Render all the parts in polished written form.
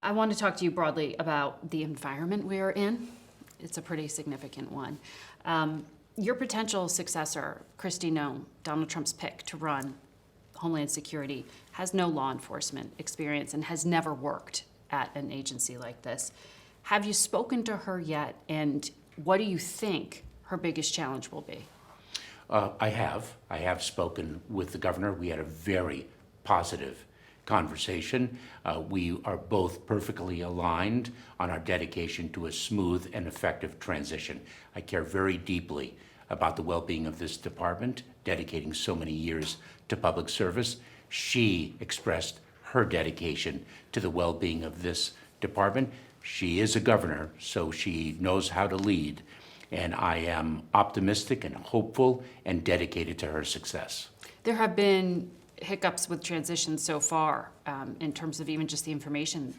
I want to talk to you broadly about the environment we are in. It's a pretty significant one. Your potential successor, Kristi Noem, Donald Trump's pick to run Homeland Security, has no law enforcement experience and has never worked at an agency like this. Have you spoken to her yet, and what do you think her biggest challenge will be? I have spoken with the governor. We had a very positive conversation. We are both perfectly aligned on our dedication to a smooth and effective transition. I care very deeply about the well-being of this department, dedicating so many years to public service. She expressed her dedication to the well-being of this department. She is a governor, so she knows how to lead, and I am optimistic and hopeful and dedicated to her success. There have been hiccups with transition so far in terms of even just the information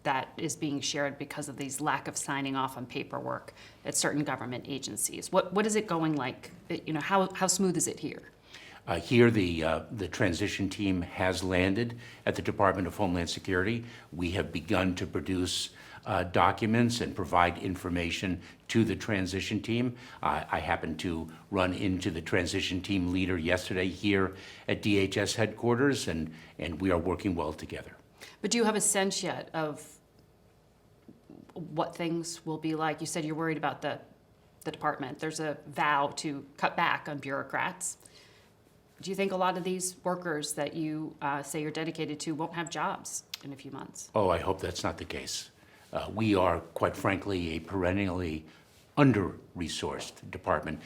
that is being shared because of these lack of signing off on paperwork at certain government agencies. What is it going like? How smooth is it here? Here, the transition team has landed at the Department of Homeland Security. We have begun to produce documents and provide information to the transition team. I happened to run into the transition team leader yesterday here at DHS headquarters, and we are working well together. But do you have a sense yet of what things will be like? You said you're worried about the department. There's a vow to cut back on bureaucrats. Do you think a lot of these workers that you say you're dedicated to won't have jobs in a few months? Oh, I hope that's not the case. We are, quite frankly, a perennially under-resourced department.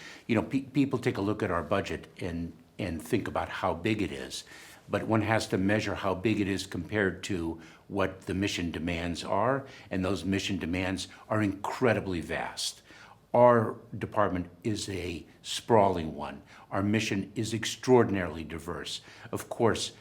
People take a look at our budget and think about how big it is, but one has to measure how big it is compared to what the mission demands are, and those mission demands are incredibly vast. Our department is a sprawling one. Our mission is extraordinarily diverse. Of course,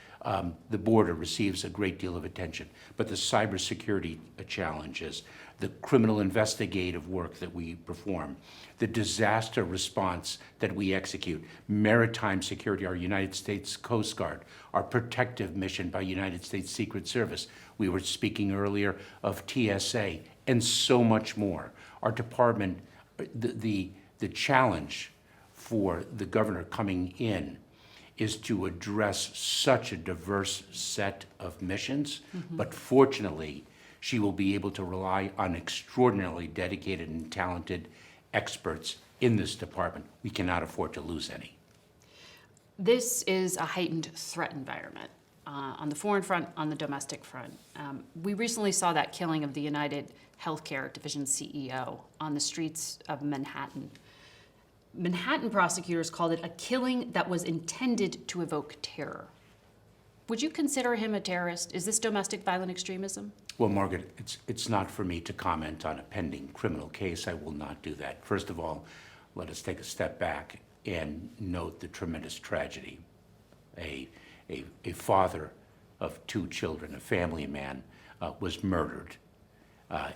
the border receives a great deal of attention, but the cybersecurity challenges, the criminal investigative work that we perform, the disaster response that we execute, maritime security, our United States Coast Guard, our protective mission by United States Secret Service. We were speaking earlier of TSA and so much more. Our department, the challenge for the governor coming in is to address such a diverse set of missions, but fortunately, she will be able to rely on extraordinarily dedicated and talented experts in this department. We cannot afford to lose any. This is a heightened threat environment on the foreign front, on the domestic front. We recently saw that killing of the United Healthcare Division CEO on the streets of Manhattan. Manhattan prosecutors called it a killing that was intended to evoke terror. Would you consider him a terrorist? Is this domestic violent extremism? Well, Margaret, it's not for me to comment on a pending criminal case. I will not do that. First of all, let us take a step back and note the tremendous tragedy. A father of two children, a family man, was murdered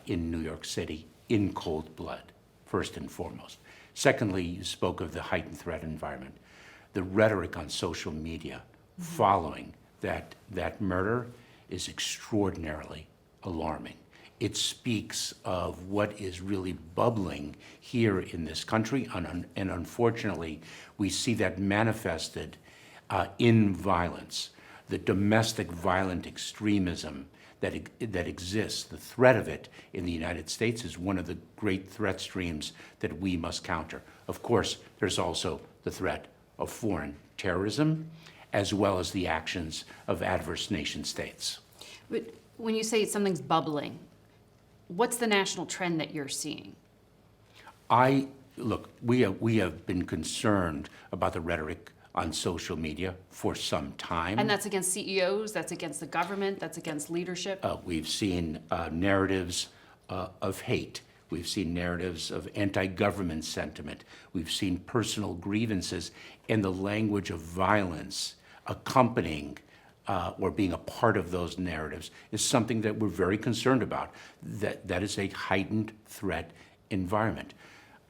in New York City in cold blood, first and foremost. Secondly, you spoke of the heightened threat environment. The rhetoric on social media following that murder is extraordinarily alarming. It speaks of what is really bubbling here in this country, and unfortunately, we see that manifested in violence. The domestic violent extremism that exists, the threat of it in the United States is one of the great threat streams that we must counter. Of course, there's also the threat of foreign terrorism, as well as the actions of adverse nation states. But when you say something's bubbling, what's the national trend that you're seeing? Look, we have been concerned about the rhetoric on social media for some time. And that's against CEOs, that's against the government, that's against leadership? We've seen narratives of hate. We've seen narratives of anti-government sentiment. We've seen personal grievances and the language of violence accompanying or being a part of those narratives is something that we're very concerned about. That is a heightened threat environment.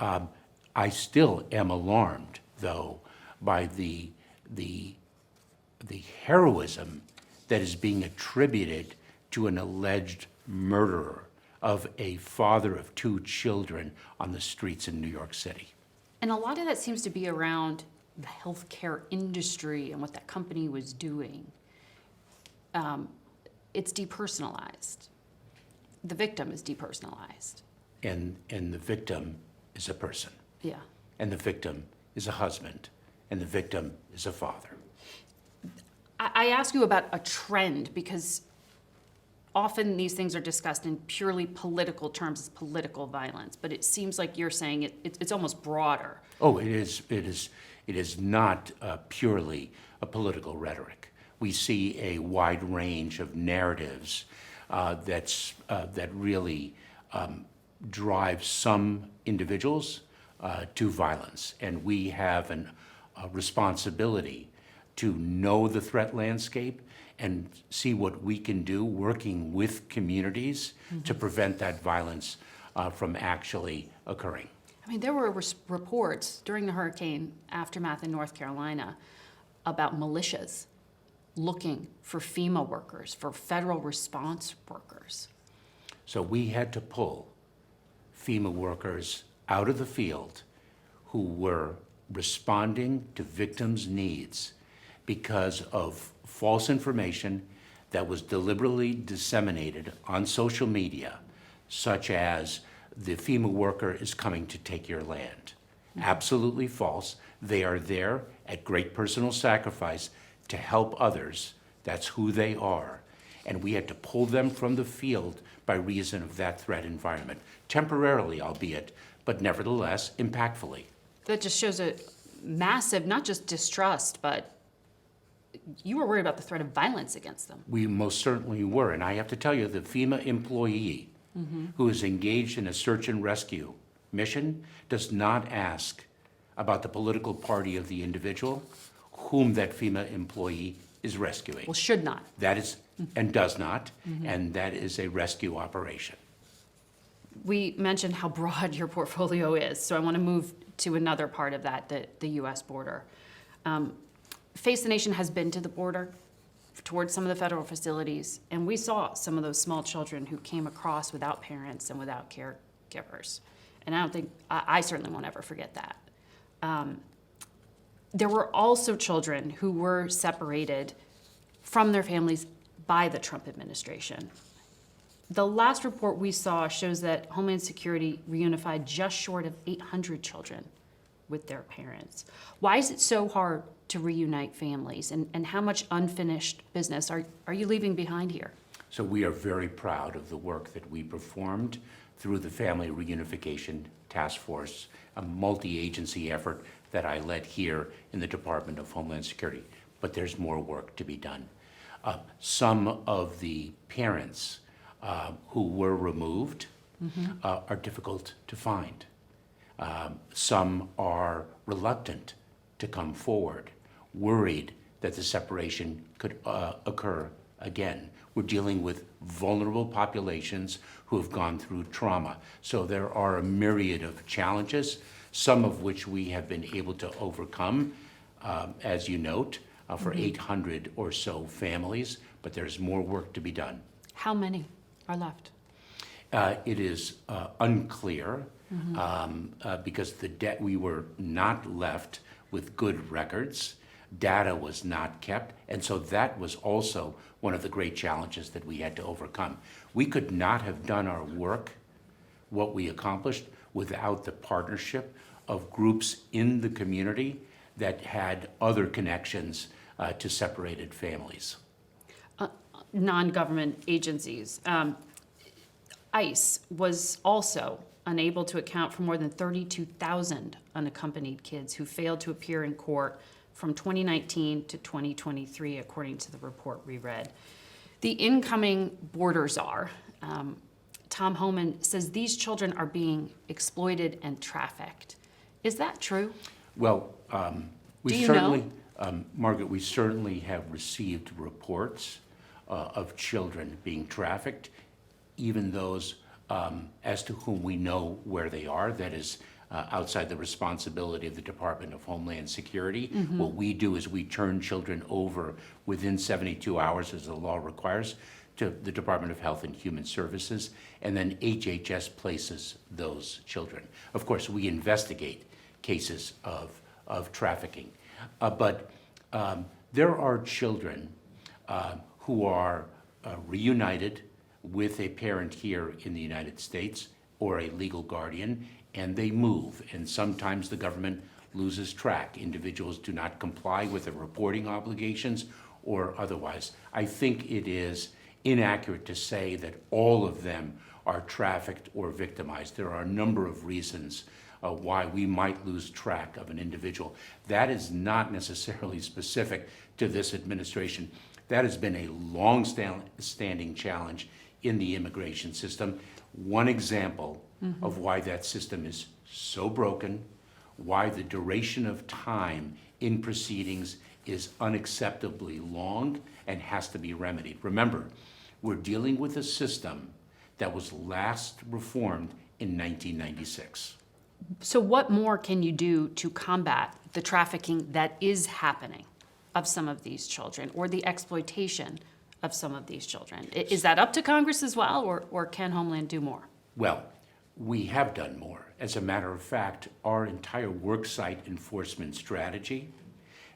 I still am alarmed, though, by the heroism that is being attributed to an alleged murderer of a father of 2 children on the streets in New York City. And a lot of that seems to be around the healthcare industry and what that company was doing. It's depersonalized. The victim is depersonalized. And the victim is a person. Yeah. And the victim is a husband. And the victim is a father. I ask you about a trend because often these things are discussed in purely political terms as political violence, but it seems like you're saying it's almost broader. Oh, it is not purely a political rhetoric. We see a wide range of narratives that really drive some individuals to violence, and we have a responsibility to know the threat landscape and see what we can do working with communities to prevent that violence from actually occurring. I mean, there were reports during the hurricane aftermath in North Carolina about militias looking for FEMA workers, for federal response workers. So we had to pull FEMA workers out of the field who were responding to victims' needs because of false information that was deliberately disseminated on social media, such as the FEMA worker is coming to take your land. Absolutely false. They are there at great personal sacrifice to help others. That's who they are. And we had to pull them from the field by reason of that threat environment, temporarily, albeit, but nevertheless, impactfully. That just shows a massive, not just distrust, but you were worried about the threat of violence against them. We most certainly were. And I have to tell you, the FEMA employee who is engaged in a search and rescue mission does not ask about the political party of the individual whom that FEMA employee is rescuing. Well, should not. That is, and does not, and that is a rescue operation. We mentioned how broad your portfolio is, so I want to move to another part of that, the U.S. border. Face the Nation has been to the border towards some of the federal facilities, and we saw some of those small children who came across without parents and without caregivers. And I certainly won't ever forget that. There were also children who were separated from their families by the Trump administration. The last report we saw shows that Homeland Security reunified just short of 800 children with their parents. Why is it so hard to reunite families, and how much unfinished business are you leaving behind here? So we are very proud of the work that we performed through the Family Reunification Task Force, a multi-agency effort that I led here in the Department of Homeland Security. But there's more work to be done. Some of the parents who were removed are difficult to find. Some are reluctant to come forward, worried that the separation could occur again. We're dealing with vulnerable populations who have gone through trauma. So there are a myriad of challenges, some of which we have been able to overcome, as you note, for 800 or so families, but there's more work to be done. How many are left? It is unclear because we were not left with good records. Data was not kept, and so that was also one of the great challenges that we had to overcome. We could not have done our work, what we accomplished, without the partnership of groups in the community that had other connections to separated families. Non-government agencies. ICE was also unable to account for more than 32,000 unaccompanied kids who failed to appear in court from 2019 to 2023, according to the report we read. The incoming border czar, Tom Homan, says these children are being exploited and trafficked. Is that true? Well, Do you know? Margaret, we certainly have received reports of children being trafficked, even those as to whom we know where they are. That is outside the responsibility of the Department of Homeland Security. What we do is we turn children over within 72 hours, as the law requires, to the Department of Health and Human Services, and then HHS places those children. Of course, we investigate cases of trafficking, but there are children who are reunited with a parent here in the United States or a legal guardian, and they move, and sometimes the government loses track. Individuals do not comply with their reporting obligations or otherwise. I think it is inaccurate to say that all of them are trafficked or victimized. There are a number of reasons why we might lose track of an individual. That is not necessarily specific to this administration. That has been a long-standing challenge in the immigration system. One example of why that system is so broken, why the duration of time in proceedings is unacceptably long and has to be remedied. Remember, we're dealing with a system that was last reformed in 1996. So what more can you do to combat the trafficking that is happening of some of these children, or the exploitation of some of these children? Is that up to Congress as well, or can Homeland do more? Well, we have done more. As a matter of fact, our entire worksite enforcement strategy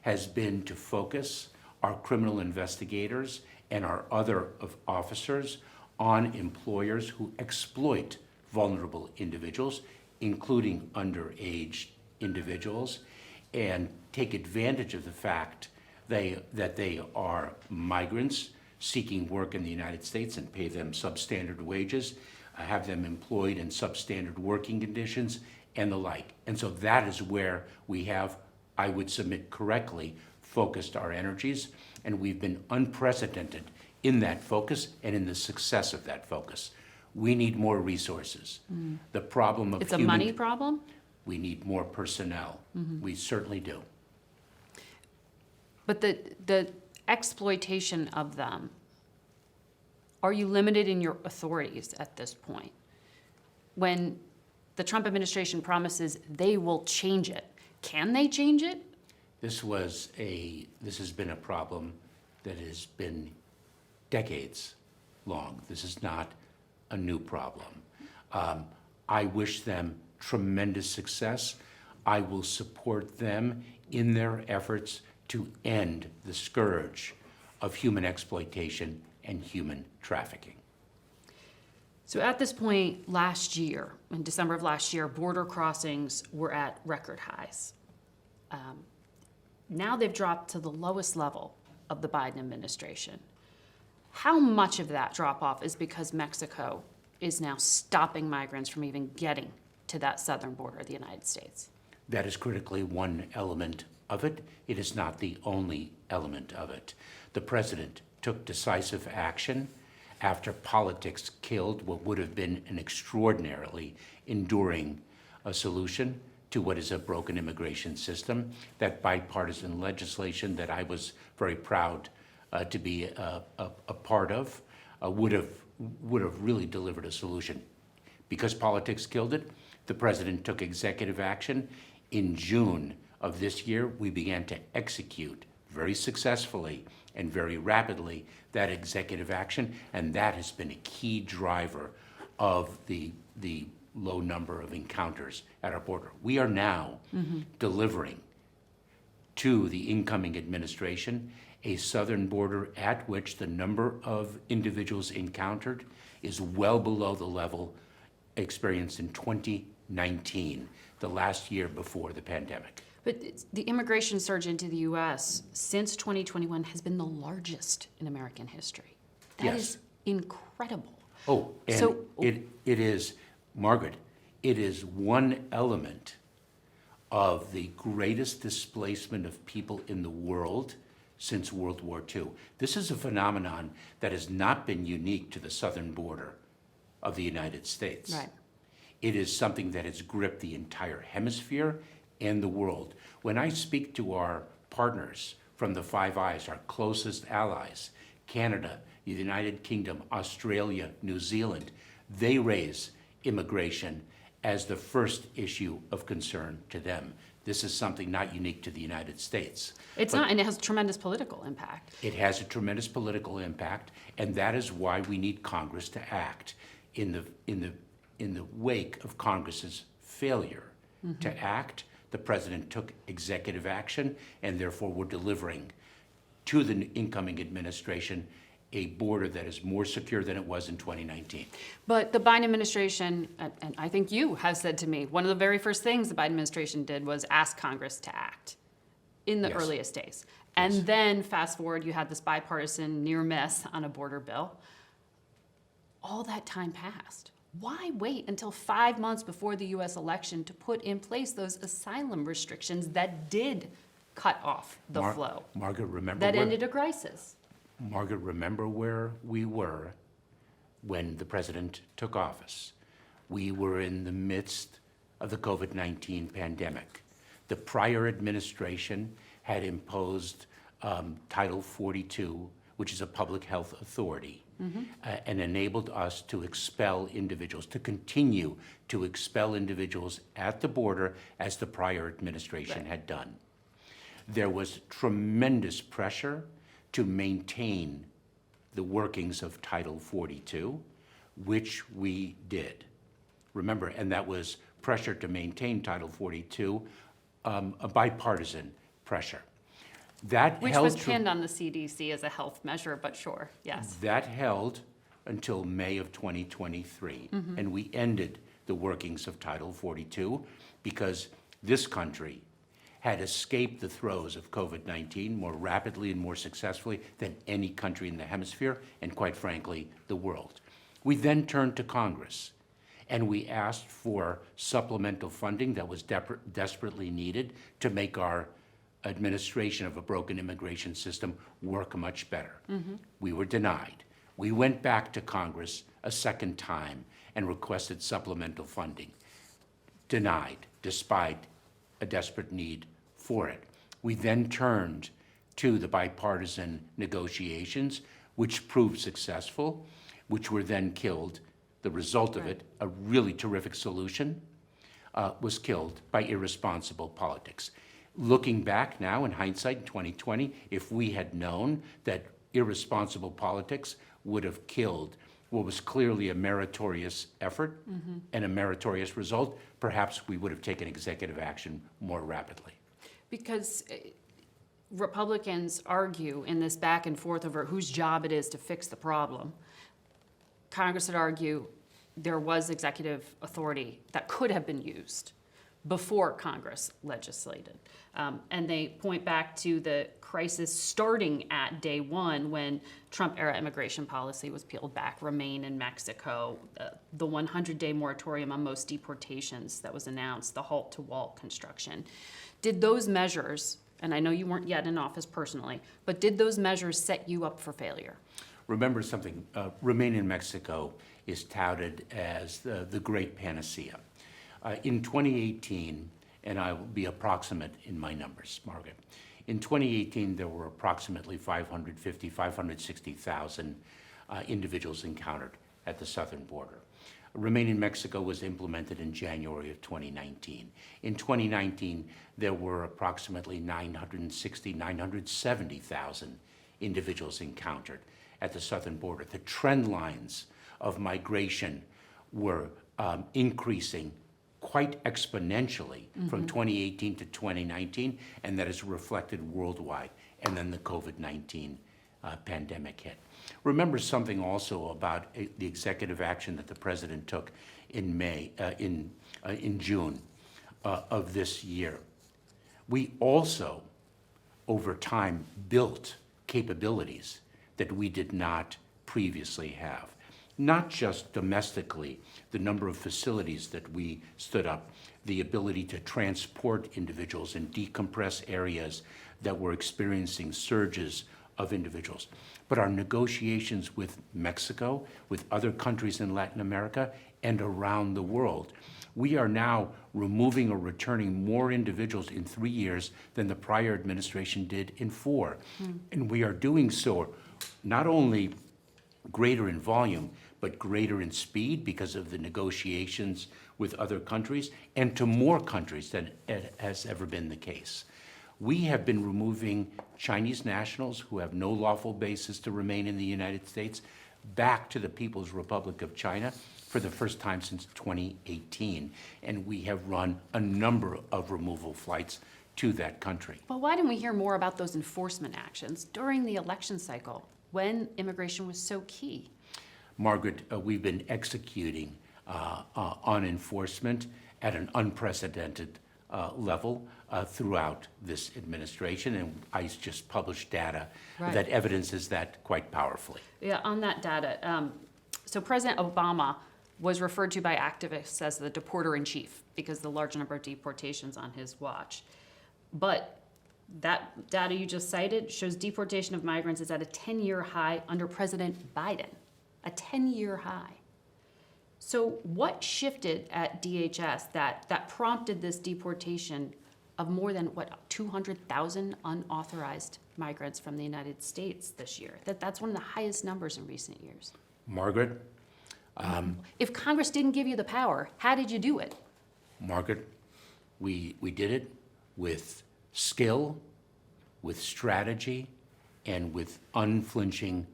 has been to focus our criminal investigators and our other officers on employers who exploit vulnerable individuals, including underage individuals, and take advantage of the fact that they are migrants seeking work in the United States and pay them substandard wages, have them employed in substandard working conditions, and the like. And so that is where we have, I would submit correctly, focused our energies, and we've been unprecedented in that focus and in the success of that focus. We need more resources. The problem of It's a money problem? We need more personnel. We certainly do. But the exploitation of them, are you limited in your authorities at this point? When the Trump administration promises they will change it, can they change it? This has been a problem that has been decades long. This is not a new problem. I wish them tremendous success. I will support them in their efforts to end the scourge of human exploitation and human trafficking. So at this point last year, in December of last year, border crossings were at record highs. Now they've dropped to the lowest level of the Biden administration. How much of that drop off is because Mexico is now stopping migrants from even getting to that southern border of the United States? That is critically one element of it. It is not the only element of it. The president took decisive action after politics killed what would have been an extraordinarily enduring solution to what is a broken immigration system. That bipartisan legislation that I was very proud to be a part of would have really delivered a solution. Because politics killed it, the president took executive action. In June of this year, we began to execute very successfully and very rapidly that executive action, and that has been a key driver of the low number of encounters at our border. We are now delivering to the incoming administration a southern border at which the number of individuals encountered is well below the level experienced in 2019, the last year before the pandemic. But the immigration surge into the U.S. since 2021 has been the largest in American history. That Yes. is incredible. Oh, and So- it is, Margaret, it is one element of the greatest displacement of people in the world since World War II. This is a phenomenon that has not been unique to the southern border of the United States. Right. It is something that has gripped the entire hemisphere and the world. When I speak to our partners from the Five Eyes, our closest allies, Canada, the United Kingdom, Australia, New Zealand, they raise immigration as the first issue of concern to them. This is something not unique to the United States. It's not, and it has tremendous political impact. It has a tremendous political impact, and that is why we need Congress to act. In the wake of Congress's failure to act, the president took executive action, and therefore we're delivering to the incoming administration a border that is more secure than it was in 2019. But the Biden administration, and I think you have said to me, one of the very first things the Biden administration did was ask Congress to act in the Yes. earliest days. And Yes. then fast forward, you had this bipartisan near miss on a border bill. All that time passed. Why wait until 5 months before the US election to put in place those asylum restrictions that did cut off the flow? Margaret, remember That where, ended a crisis. Margaret, remember where we were when the president took office. We were in the midst of the COVID-19 pandemic. The prior administration had imposed Title 42, which is a public health authority, and enabled us to expel individuals, to continue to expel individuals at the border as the prior administration had done. There was tremendous pressure to maintain the workings of Title 42, which we did. Remember, and that was pressure to maintain Title 42, a bipartisan pressure. That Which held was tr- pinned on the CDC as a health measure, but sure, yes. That held until May of 2023, and we ended the workings of Title 42 because this country had escaped the throes of COVID-19 more rapidly and more successfully than any country in the hemisphere, and quite frankly, the world. We then turned to Congress, and we asked for supplemental funding that was desperately needed to make our administration of a broken immigration system work much better. We were denied. We went back to Congress a second time and requested supplemental funding. Denied, despite a desperate need for it. We then turned to the bipartisan negotiations, which proved successful, which were then killed. The result of it, a really terrific solution, was killed by irresponsible politics. Looking back now in hindsight, in 2020, if we had known that irresponsible politics would have killed what was clearly a meritorious effort and a meritorious result, perhaps we would have taken executive action more rapidly. Because Republicans argue in this back and forth over whose job it is to fix the problem. Congress would argue there was executive authority that could have been used before Congress legislated. And they point back to the crisis starting at day one when Trump-era immigration policy was peeled back, remain in Mexico, the 100-day moratorium on most deportations that was announced, the halt to wall construction. Did those measures, and I know you weren't yet in office personally, but did those measures set you up for failure? Remember something, Remain in Mexico is touted as the great panacea. In 2018, and I will be approximate in my numbers, Margaret, in 2018 there were approximately 560,000 individuals encountered at the southern border. Remain in Mexico was implemented in January of 2019. In 2019, there were approximately 970,000 individuals encountered at the southern border. The trend lines of migration were increasing quite exponentially from 2018 to 2019, and that is reflected worldwide. And then the COVID-19 pandemic hit. Remember something also about the executive action that the president took in June of this year. We also, over time, built capabilities that we did not previously have. Not just domestically, the number of facilities that we stood up, the ability to transport individuals and decompress areas that were experiencing surges of individuals, but our negotiations with Mexico, with other countries in Latin America, and around the world. We are now removing or returning more individuals in 3 years than the prior administration did in 4. And we are doing so not only greater in volume, but but greater in speed because of the negotiations with other countries and to more countries than it has ever been the case. We have been removing Chinese nationals who have no lawful basis to remain in the United States back to the People's Republic of China for the first time since 2018. And we have run a number of removal flights to that country. But why didn't we hear more about those enforcement actions during the election cycle when immigration was so key? Margaret, we've been executing on enforcement at an unprecedented level throughout this administration, and ICE just published data that evidences that quite powerfully. Yeah, on that data, so President Obama was referred to by activists as the deporter-in-chief because of the large number of deportations on his watch. But that data you just cited shows deportation of migrants is at a 10-year high under President Biden, a 10-year high. So what shifted at DHS that prompted this deportation of more than, 200,000 unauthorized migrants from the United States this year? That's one of the highest numbers in recent years. Margaret? If Congress didn't give you the power, how did you do it? Margaret, we did it with skill, with strategy, and with unflinching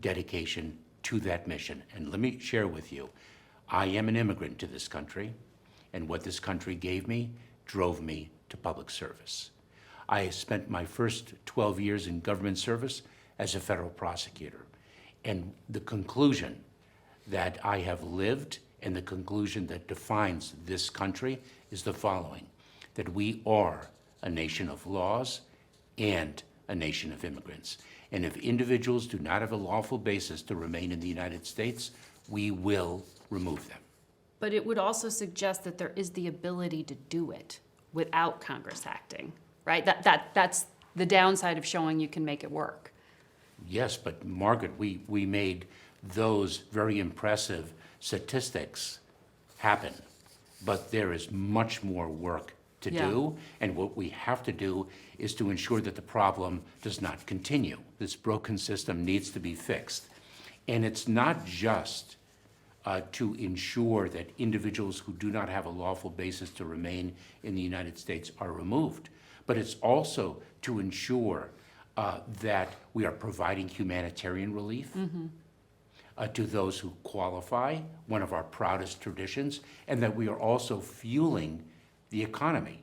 dedication to that mission. And let me share with you, I am an immigrant to this country, and what this country gave me drove me to public service. I spent my first 12 years in government service as a federal prosecutor, and the conclusion that I have lived and the conclusion that defines this country is the following, that we are a nation of laws and a nation of immigrants. And if individuals do not have a lawful basis to remain in the United States, we will remove them. But it would also suggest that there is the ability to do it without Congress acting, right? That's the downside of showing you can make it work. Yes, but Margaret, we made those very impressive statistics happen, but there is much more work to do, and what we have to do is to ensure that the problem does not continue. This broken system needs to be fixed. And it's not just to ensure that individuals who do not have a lawful basis to remain in the United States are removed, but it's also to ensure that we are providing humanitarian relief to those who qualify, one of our proudest traditions, and that we are also fueling the economy.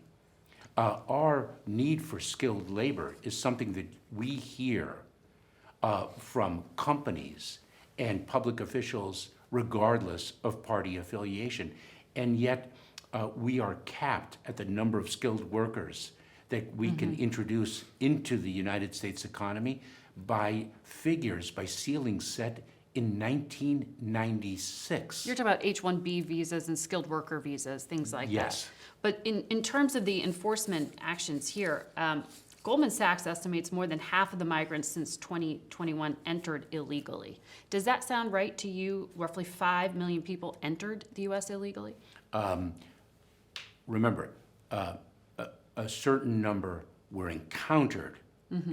Our need for skilled labor is something that we hear from companies and public officials regardless of party affiliation. And yet we are capped at the number of skilled workers that we can introduce into the United States economy by figures, by ceilings set in 1996. You're talking about H-1B visas and skilled worker visas, things like that. Yes. But in terms of the enforcement actions here, Goldman Sachs estimates more than half of the migrants since 2021 entered illegally. Does that sound right to you? Roughly 5 million people entered the U.S. illegally? Remember, a certain number were encountered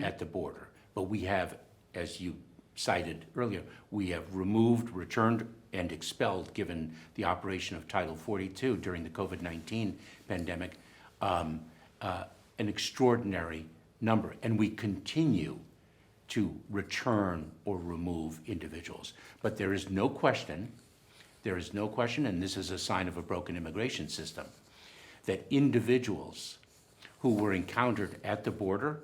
at the border, but we have, as you cited earlier, we have removed, returned, and expelled, given the operation of Title 42 during the COVID-19 pandemic, an extraordinary number. And we continue to return or remove individuals. But there is no question, and this is a sign of a broken immigration system, that individuals who were encountered at the border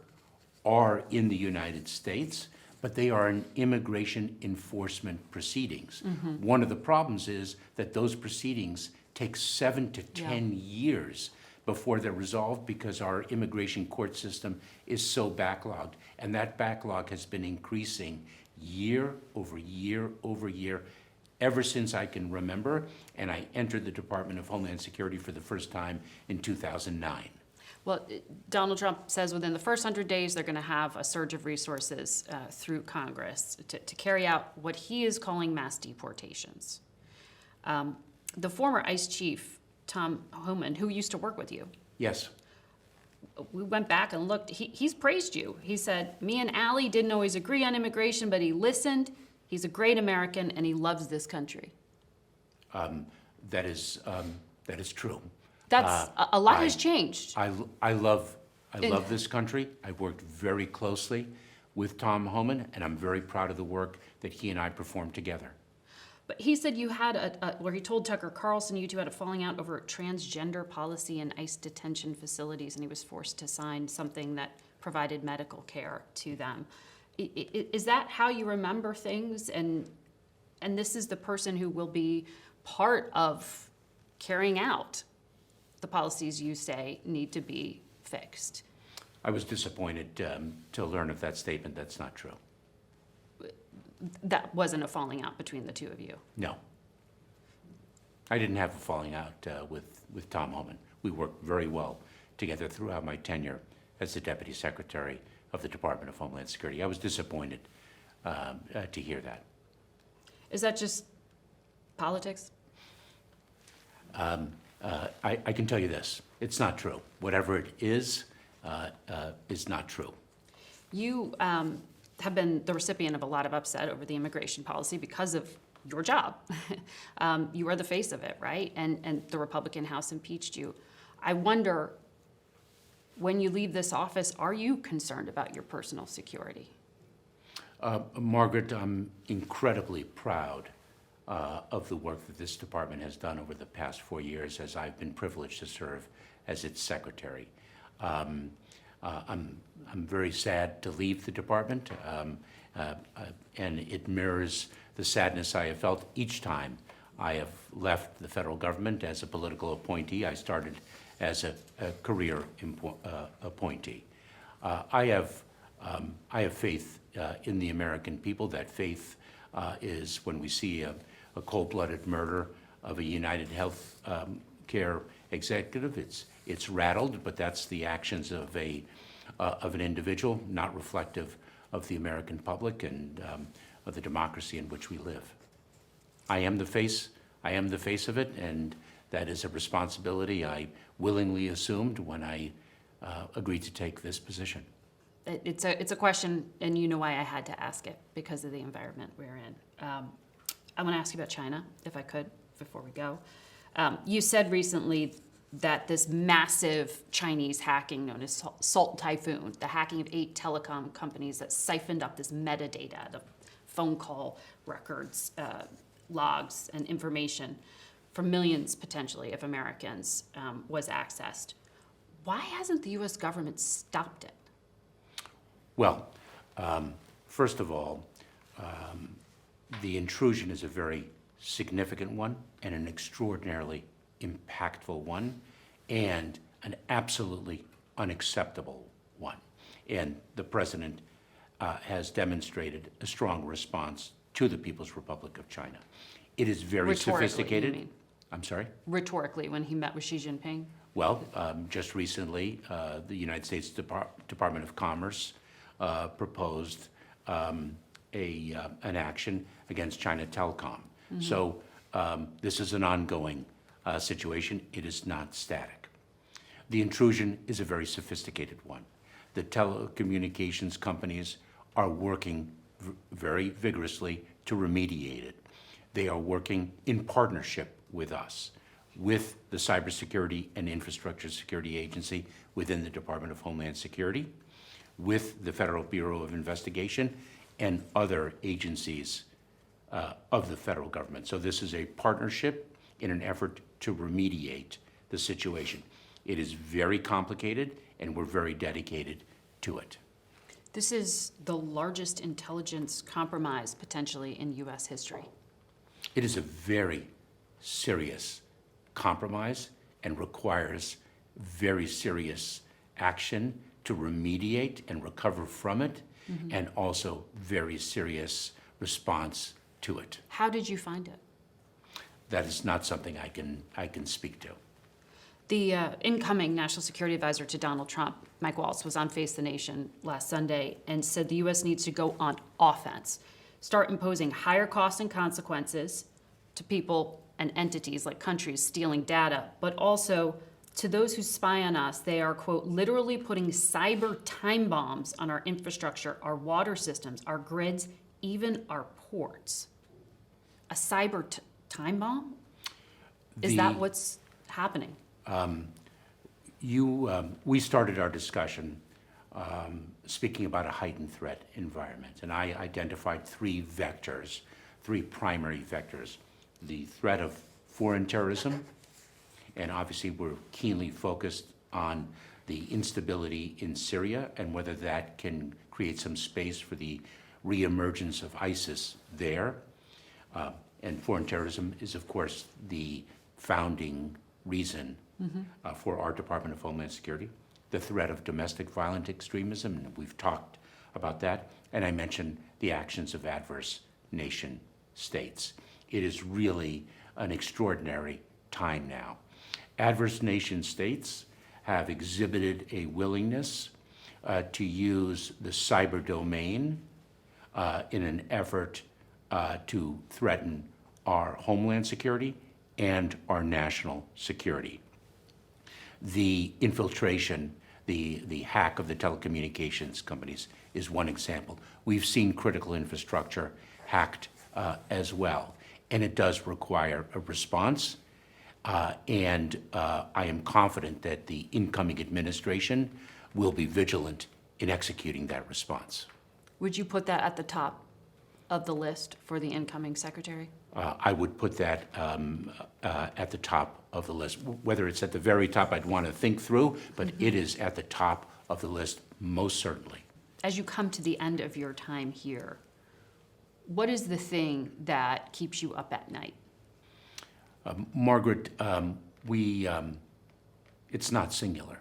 are in the United States, but they are in immigration enforcement proceedings. One of the problems is that those proceedings take 7 to 10 years before they're resolved because our immigration court system is so backlogged. And that backlog has been increasing year over year over year ever since I can remember. And I entered the Department of Homeland Security for the first time in 2009. Well, Donald Trump says within the first 100 days, they're going to have a surge of resources through Congress to carry out what he is calling mass deportations. The former ICE chief, Tom Homeland, who used to work with you. Yes. We went back and looked. He's praised you. He said, me and Allie didn't always agree on immigration, but he listened, He's a great American and he loves this country. That is true. That's a lot I- has changed. I love this country. I've worked very closely with Tom Homan, and I'm very proud of the work that he and I performed together. But he said you had where he told Tucker Carlson you two had a falling out over transgender policy in ICE detention facilities, and he was forced to sign something that provided medical care to them. Is that how you remember things? And this is the person who will be part of carrying out the policies you say need to be fixed. I was disappointed to learn of that statement. That's not true. That wasn't a falling out between the two of you. No. I didn't have a falling out with Tom Homan. We worked very well together throughout my tenure as the Deputy Secretary of the Department of Homeland Security. I was disappointed to hear that. Is that just politics? I can tell you this, it's not true. Whatever it is not true. You have been the recipient of a lot of upset over the immigration policy because of your job. You are the face of it, right? And the Republican House impeached you. I wonder, when you leave this office, are you concerned about your personal security? Margaret, I'm incredibly proud of the work that this department has done over the past 4 years as I've been privileged to serve as its secretary. I'm very sad to leave the department, and it mirrors the sadness I have felt each time I have left the federal government as a political appointee. I started as a career appointee. I have faith in the American people. That faith is when we see a cold-blooded murder of a United Health Care executive. It's rattled, but that's the actions of an individual, not reflective of the American public and of the democracy in which we live. I am the face of it, and that is a responsibility I willingly assumed when I agreed to take this position. It's a question, and you know why I had to ask it, because of the environment we're in. I want to ask you about China, if I could, before we go. You said recently that this massive Chinese hacking known as Salt Typhoon, the hacking of 8 telecom companies that siphoned up this metadata, the phone call records, logs, and information from millions, potentially, of Americans, was accessed. Why hasn't the U.S. government stopped it? Well, first of all, the intrusion is a very significant one and an extraordinarily impactful one and an absolutely unacceptable one. And the president has demonstrated a strong response to the People's Republic of China. It is very Rhetorically, sophisticated. you mean? I'm sorry? Rhetorically, when he met with Xi Jinping? Well, just recently, the United States Department of Commerce proposed an action against China Telecom. Mm-hmm. So this is an ongoing situation. It is not static. The intrusion is a very sophisticated one. The telecommunications companies are working very vigorously to remediate it. They are working in partnership with us, with the Cybersecurity and Infrastructure Security Agency within the Department of Homeland Security, with the Federal Bureau of Investigation, and other agencies of the federal government. So this is a partnership in an effort to remediate the situation. It is very complicated, and we're very dedicated to it. This is the largest intelligence compromise, potentially, in U.S. history. It is a very serious compromise and requires very serious action to remediate and recover from it, mm-hmm. and also very serious response to it. How did you find it? That is not something I can speak to. The incoming National Security Advisor to Donald Trump, Mike Waltz, was on Face the Nation last Sunday and said the U.S. needs to go on offense, start imposing higher costs and consequences to people and entities like countries stealing data, but also to those who spy on us. They are, quote, literally putting cyber time bombs on our infrastructure, our water systems, our grids, even our ports. A cyber time bomb? Is that what's happening? We started our discussion speaking about a heightened threat environment, and I identified three primary vectors. The threat of foreign terrorism, and obviously we're keenly focused on the instability in Syria and whether that can create some space for the reemergence of ISIS there. And foreign terrorism is, of course, the founding reason for our Department of Homeland Security. The threat of domestic violent extremism, and we've talked about that. And I mentioned the actions of adverse nation states. It is really an extraordinary time now. Adverse nation states have exhibited a willingness to use the cyber domain in an effort to threaten our homeland security and our national security. The infiltration, the hack of the telecommunications companies is one example. We've seen critical infrastructure hacked as well, and it does require a response. And I am confident that the incoming administration will be vigilant in executing that response. Would you put that at the top of the list for the incoming secretary? I would put that at the top of the list. Whether it's at the very top, I'd want to think through, but it is at the top of the list, most certainly. As you come to the end of your time here, what is the thing that keeps you up at night? Margaret, it's not singular.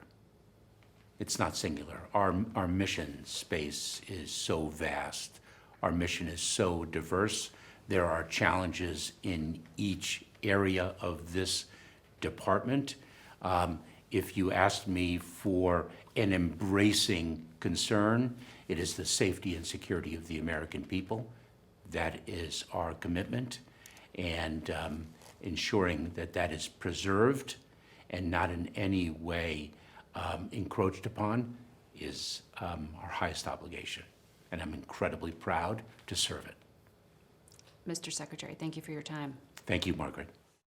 It's not singular. Our mission space is so vast. Our mission is so diverse. There are challenges in each area of this department. If you asked me for an embracing concern, it is the safety and security of the American people. That is our commitment, and ensuring that that is preserved and not in any way encroached upon is our highest obligation, and I'm incredibly proud to serve it. Mr. Secretary, thank you for your time. Thank you, Margaret.